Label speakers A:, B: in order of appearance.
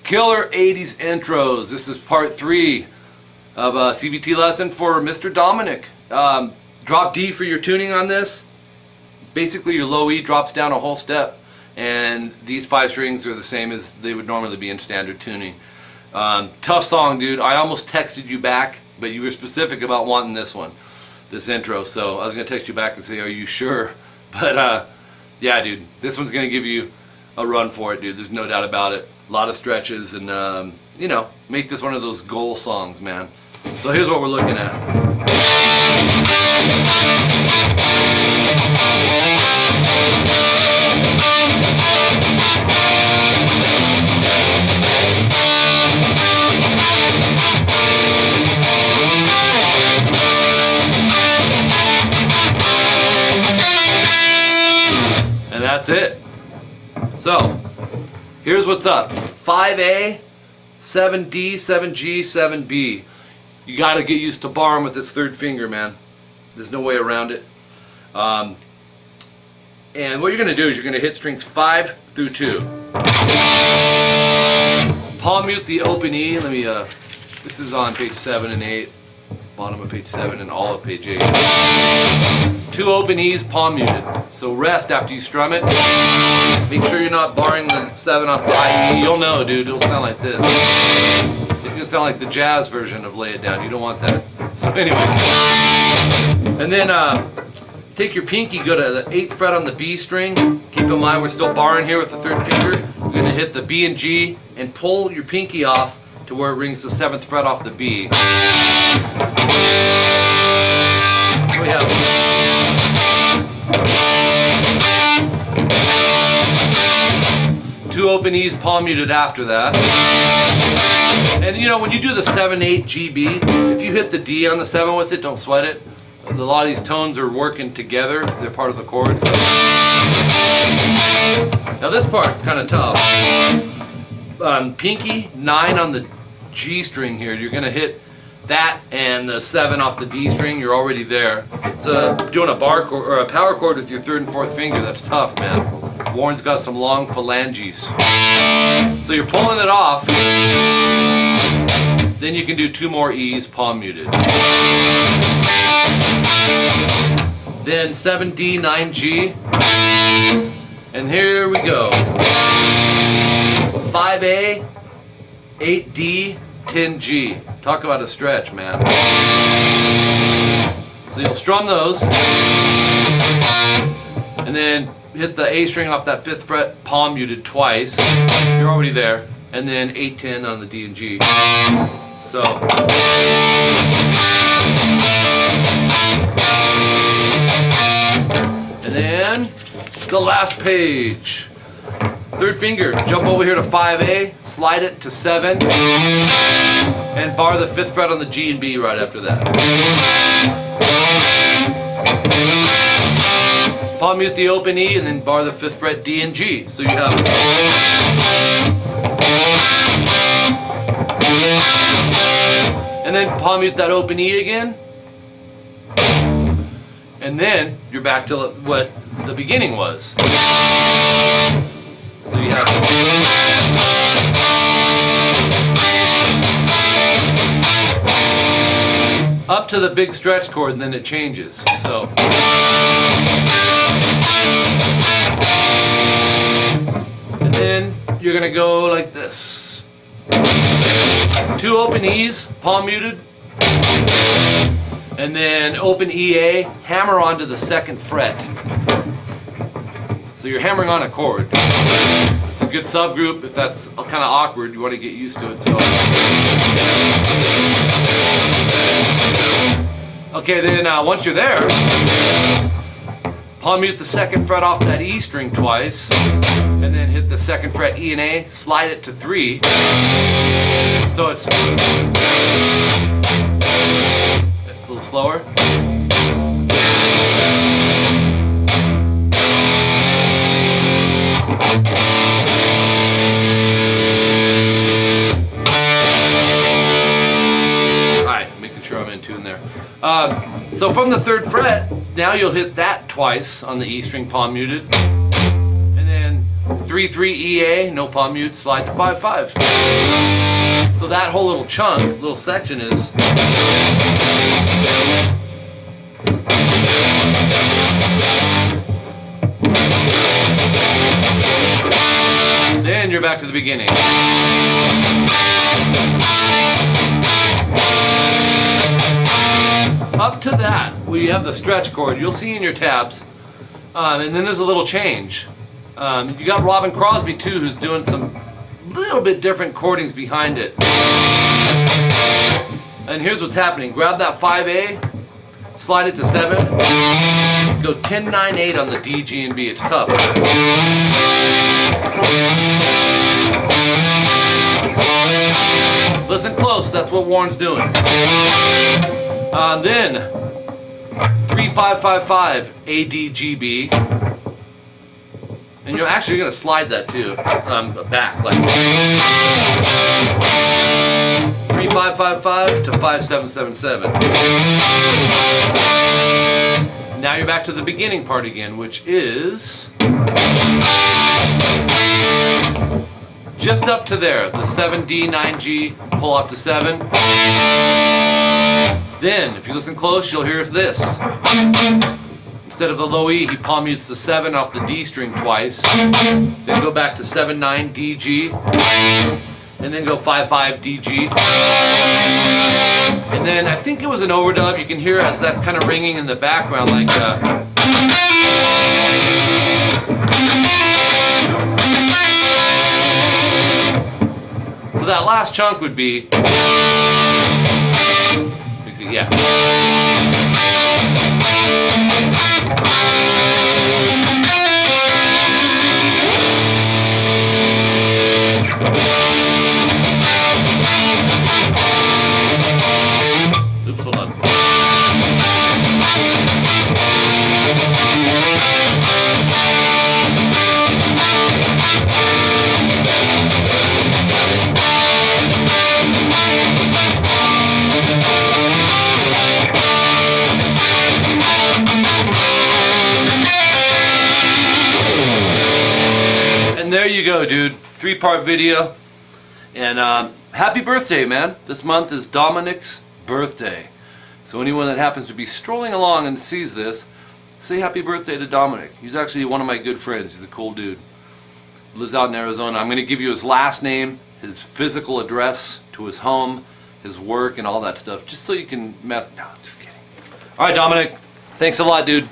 A: Killer 80s intros. This is part 3 of a CBT lesson for Mr. Dominic. Drop D for your tuning on this. Basically your low E drops down a whole step, and these 5 strings are the same as they would normally be in standard tuning. Tough song, dude. I almost texted you back, but you were specific about wanting this one, this intro, so I was going to text you back and say, are you sure? But yeah, dude, this one's going to give you a run for it, dude. There's no doubt about it. A lot of stretches, and you know, make this one of those goal songs, man. So here's what we're looking at. And that's it. So here's what's up. 5A, 7D, 7G, 7B. You got to get used to barring with this third finger, man. There's no way around it. And what you're going to do is you're going to hit strings 5 through 2. Palm mute the open E. Let me, this is on page 7 and 8. Bottom of page 7 and all of page 8. 2 open E's palm muted. So rest after you strum it. Make sure you're not barring the 7 off the IE. You'll know, dude. It'll sound like this. It'll sound like the jazz version of Lay It Down. You don't want that. So anyways. And then take your pinky, go to the 8th fret on the B string. Keep in mind we're still barring here with the 3rd finger. You're going to hit the B and G and pull your pinky off to where it rings the 7th fret off the B. So we have 2 open E's palm muted after that. And you know, when you do the 7-8 GB, if you hit the D on the 7 with it, don't sweat it. A lot of these tones are working together. They're part of the chord. So. Now this part's kind of tough. Pinky, 9 on the G string here. You're going to hit that and the 7 off the D string. You're already there. It's doing a bar chord or a power chord with your 3rd and 4th finger. That's tough, man. Warren's got some long phalanges. So you're pulling it off. Then you can do 2 more E's palm muted. Then 7D, 9G. And here we go. 5A, 8D, 10G. Talk about a stretch, man. So you'll strum those. And then hit the A string off that 5th fret, palm muted twice. You're already there. And then 8, 10 on the D and G. So. And then the last page. 3rd finger, jump over here to 5A, slide it to 7, and bar the 5th fret on the G and B right after that. Palm mute the open E and then bar the 5th fret D and G. So you have. And then palm mute that open E again. And then you're back to what the beginning was. So you have up to the big stretch chord, and then it changes. So and then you're gonna go like this. 2 open E's, palm muted, and then open EA, hammer onto the 2nd fret. So you're hammering on a chord. It's a good subgroup. If that's kind of awkward, you want to get used to it. So, okay, then once you're there, palm mute the 2nd fret off that E string twice, and then hit the 2nd fret E and A, slide it to 3. So it's a little slower. So from the 3rd fret, now you'll hit that twice on the E string palm muted, and then 3/3 EA, no palm mute, slide to 5/5. So that whole little chunk, little section is. Then you're back to the beginning. Up to that, we have the stretch chord. You'll see in your tabs. And then there's a little change. You got Robin Crosby too, who's doing some little bit different chordings behind it. And here's what's happening. Grab that 5A, slide it to 7, go 10-9-8 on the D, G, and B. It's tough. Listen close, that's what Warren's doing. Then 3-5-5-5 A, D, G, B. And you're actually going to slide that too, back like 3-5-5-5 to 5-7-7-7. Now you're back to the beginning part again, which is just up to there, the 7D, 9G, pull off to 7. Then, if you listen close, you'll hear this. Instead of the low E, he palm mutes the 7 off the D string twice. Then go back to 7-9 D, G. And then go 5-5 D, G. And then I think it was an overdub. You can hear as that's kind of ringing in the background like So that last chunk would be, you see, yeah. Oops, hold on. And there you go, dude. 3-part video. And happy birthday, man. This month is Dominic's birthday. So anyone that happens to be strolling along and sees this, say happy birthday to Dominic. He's actually one of my good friends. He's a cool dude. He lives out in Arizona. I'm going to give you his last name, his physical address to his home, his work, and all that stuff, just so you can mess. No, I'm just kidding. All right, Dominic. Thanks a lot, dude.